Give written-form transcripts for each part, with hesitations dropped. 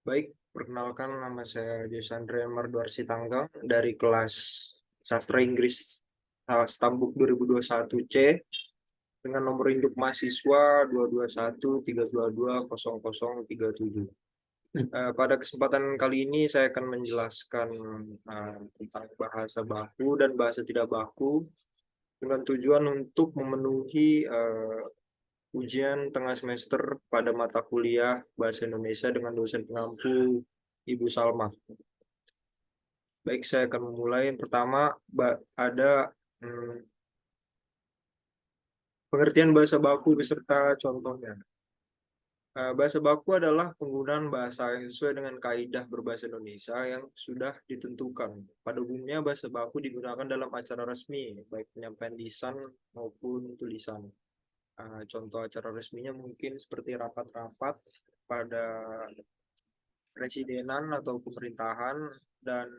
Baik, perkenalkan nama saya Desandre Marduar Sitanggang dari kelas Sastra Inggris Stambuk 2021 C dengan nomor induk mahasiswa 221 322 0037. Pada kesempatan kali ini saya akan menjelaskan tentang bahasa baku dan bahasa tidak baku dengan tujuan untuk memenuhi ujian tengah semester pada mata kuliah Bahasa Indonesia dengan dosen pengampu Ibu Salma. Baik, saya akan memulai. Yang pertama, ada pengertian bahasa baku beserta contohnya. Bahasa baku adalah penggunaan bahasa yang sesuai dengan kaidah berbahasa Indonesia yang sudah ditentukan. Pada umumnya, bahasa baku digunakan dalam acara resmi, baik penyampaian lisan maupun tulisan. Contoh acara resminya mungkin seperti rapat-rapat pada presidenan atau pemerintahan, dan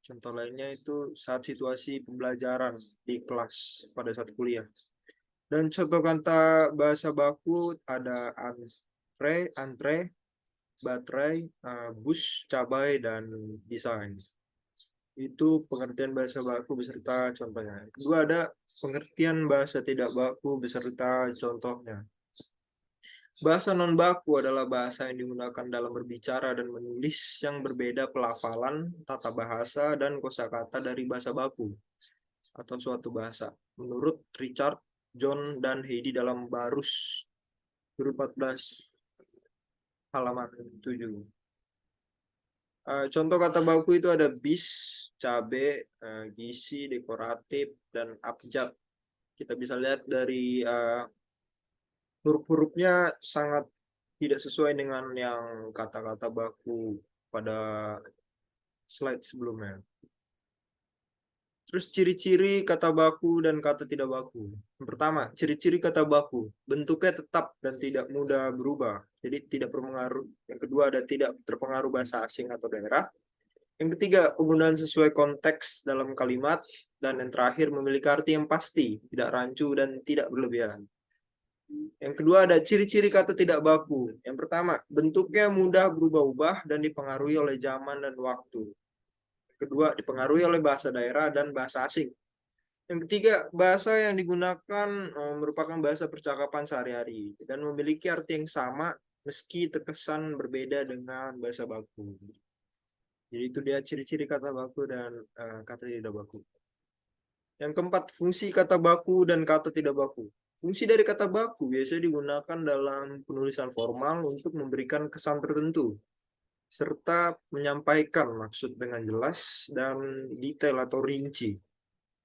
contoh lainnya itu saat situasi pembelajaran di kelas pada saat kuliah. Dan contoh kata bahasa baku ada antre, baterai, bus, cabai, dan desain. Itu pengertian bahasa baku beserta contohnya. Kedua, ada pengertian bahasa tidak baku beserta contohnya. Bahasa non-baku adalah bahasa yang digunakan dalam berbicara dan menulis yang berbeda pelafalan, tata bahasa, dan kosakata dari bahasa baku atau suatu bahasa. Menurut Richard, John, dan Heidi dalam Barus 2014 halaman 7. Contoh kata baku itu ada bis, cabe, gizi, dekoratif, dan abjad. Kita bisa lihat dari huruf-hurufnya sangat tidak sesuai dengan yang kata-kata baku pada slide sebelumnya. Terus ciri-ciri kata baku dan kata tidak baku. Yang pertama, ciri-ciri kata baku. Bentuknya tetap dan tidak mudah berubah. Jadi tidak berpengaruh. Yang kedua, ada tidak terpengaruh bahasa asing atau daerah. Yang ketiga, penggunaan sesuai konteks dalam kalimat. Dan yang terakhir, memiliki arti yang pasti, tidak rancu dan tidak berlebihan. Yang kedua, ada ciri-ciri kata tidak baku. Yang pertama, bentuknya mudah berubah-ubah dan dipengaruhi oleh zaman dan waktu. Kedua, dipengaruhi oleh bahasa daerah dan bahasa asing. Yang ketiga, bahasa yang digunakan merupakan bahasa percakapan sehari-hari dan memiliki arti yang sama meski terkesan berbeda dengan bahasa baku. Jadi itu dia ciri-ciri kata baku dan kata tidak baku. Yang keempat, fungsi kata baku dan kata tidak baku. Fungsi dari kata baku biasanya digunakan dalam penulisan formal untuk memberikan kesan tertentu serta menyampaikan maksud dengan jelas dan detail atau rinci.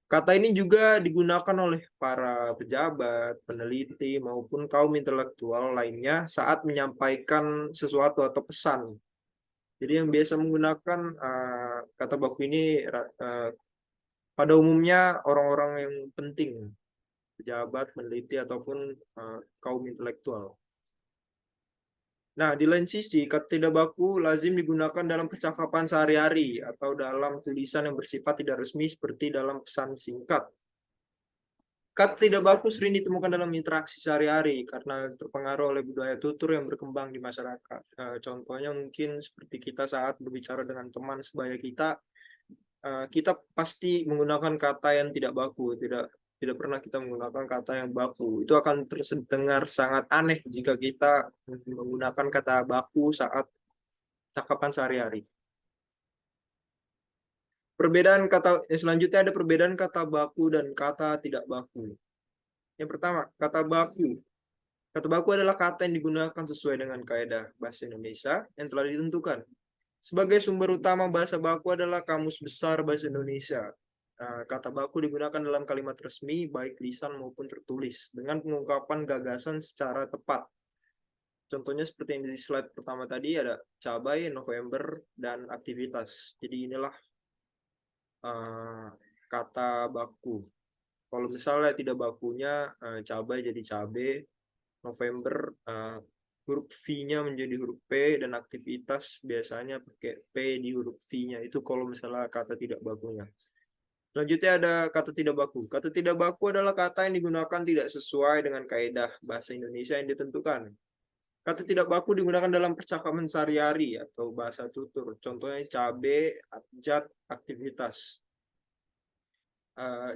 Kata ini juga digunakan oleh para pejabat, peneliti, maupun kaum intelektual lainnya saat menyampaikan sesuatu atau pesan. Jadi yang biasa menggunakan kata baku ini pada umumnya orang-orang yang penting, pejabat, peneliti, ataupun kaum intelektual. Nah, di lain sisi, kata tidak baku lazim digunakan dalam percakapan sehari-hari atau dalam tulisan yang bersifat tidak resmi seperti dalam pesan singkat. Kata tidak baku sering ditemukan dalam interaksi sehari-hari karena terpengaruh oleh budaya tutur yang berkembang di masyarakat. Contohnya mungkin seperti kita saat berbicara dengan teman sebaya kita, kita pasti menggunakan kata yang tidak baku, tidak pernah kita menggunakan kata yang baku. Itu akan terdengar sangat aneh jika kita menggunakan kata baku saat cakapan sehari-hari. Perbedaan kata selanjutnya ada perbedaan kata baku dan kata tidak baku. Yang pertama, kata baku. Kata baku adalah kata yang digunakan sesuai dengan kaidah bahasa Indonesia yang telah ditentukan. Sebagai sumber utama bahasa baku adalah Kamus Besar Bahasa Indonesia. Kata baku digunakan dalam kalimat resmi, baik lisan maupun tertulis, dengan pengungkapan gagasan secara tepat. Contohnya seperti yang di slide pertama tadi, ada cabai, November, dan aktivitas. Jadi inilah kata baku. Kalau misalnya tidak bakunya, cabai jadi cabai, November huruf V-nya menjadi huruf P, dan aktivitas biasanya pakai P di huruf V-nya. Itu kalau misalnya kata tidak bakunya. Selanjutnya ada kata tidak baku. Kata tidak baku adalah kata yang digunakan tidak sesuai dengan kaidah bahasa Indonesia yang ditentukan. Kata tidak baku digunakan dalam percakapan sehari-hari atau bahasa tutur. Contohnya cabe, abjad, aktivitas.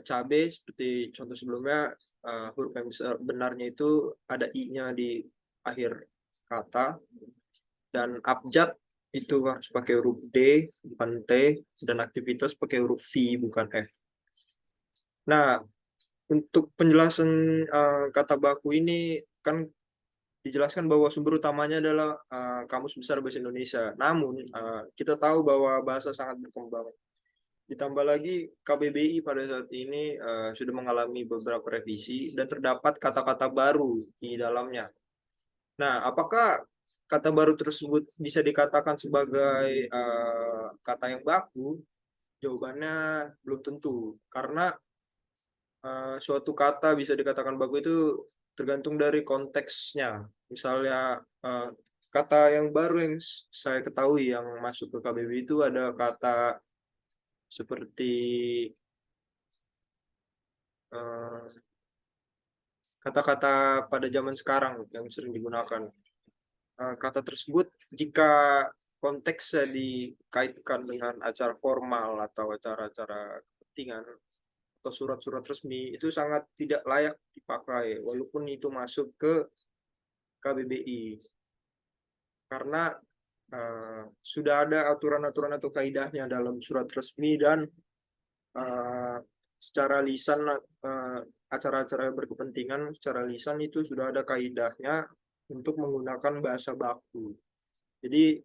Cabe seperti contoh sebelumnya, huruf yang benarnya itu ada i-nya di akhir kata, dan abjad itu harus pakai huruf D bukan T, dan aktivitas pakai huruf V bukan F. Nah, untuk penjelasan kata baku ini kan dijelaskan bahwa sumber utamanya adalah Kamus Besar Bahasa Indonesia. Namun, kita tahu bahwa bahasa sangat berkembang. Ditambah lagi KBBI pada saat ini sudah mengalami beberapa revisi dan terdapat kata-kata baru di dalamnya. Nah, apakah kata baru tersebut bisa dikatakan sebagai kata yang baku? Jawabannya belum tentu, karena suatu kata bisa dikatakan baku itu tergantung dari konteksnya. Misalnya kata yang baru yang saya ketahui yang masuk ke KBBI itu ada kata seperti eh, kata-kata pada zaman sekarang yang sering digunakan. Kata tersebut jika konteksnya dikaitkan dengan acara formal atau acara-acara kepentingan atau surat-surat resmi itu sangat tidak layak dipakai walaupun itu masuk ke KBBI, karena sudah ada aturan-aturan atau kaidahnya dalam surat resmi dan uh, secara lisan, acara-acara berkepentingan secara lisan itu sudah ada kaidahnya untuk menggunakan bahasa baku. Jadi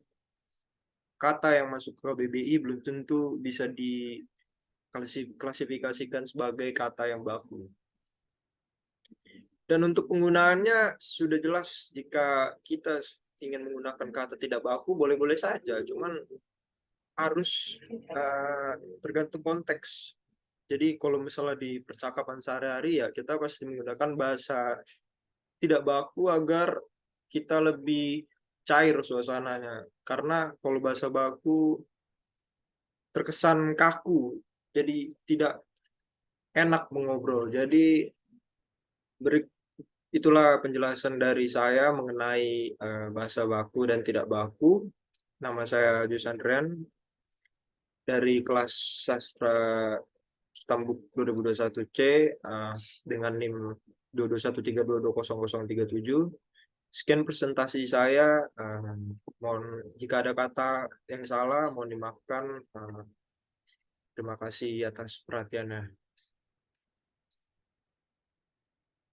kata yang masuk ke KBBI belum tentu bisa diklasifikasikan sebagai kata yang baku. Dan untuk penggunaannya sudah jelas, jika kita ingin menggunakan kata tidak baku boleh-boleh saja, cuman harus tergantung konteks. Jadi kalau misalnya di percakapan sehari-hari ya kita pasti menggunakan bahasa tidak baku agar kita lebih cair suasananya. Karena kalau bahasa baku terkesan kaku, jadi tidak enak mengobrol. Jadi itulah penjelasan dari saya mengenai bahasa baku dan tidak baku. Nama saya Jus Andrian dari kelas Sastra Stambuk 2021C dengan NIM 22132200037. Sekian presentasi saya. Mohon jika ada kata yang salah mohon dimaafkan. Terima kasih atas perhatiannya.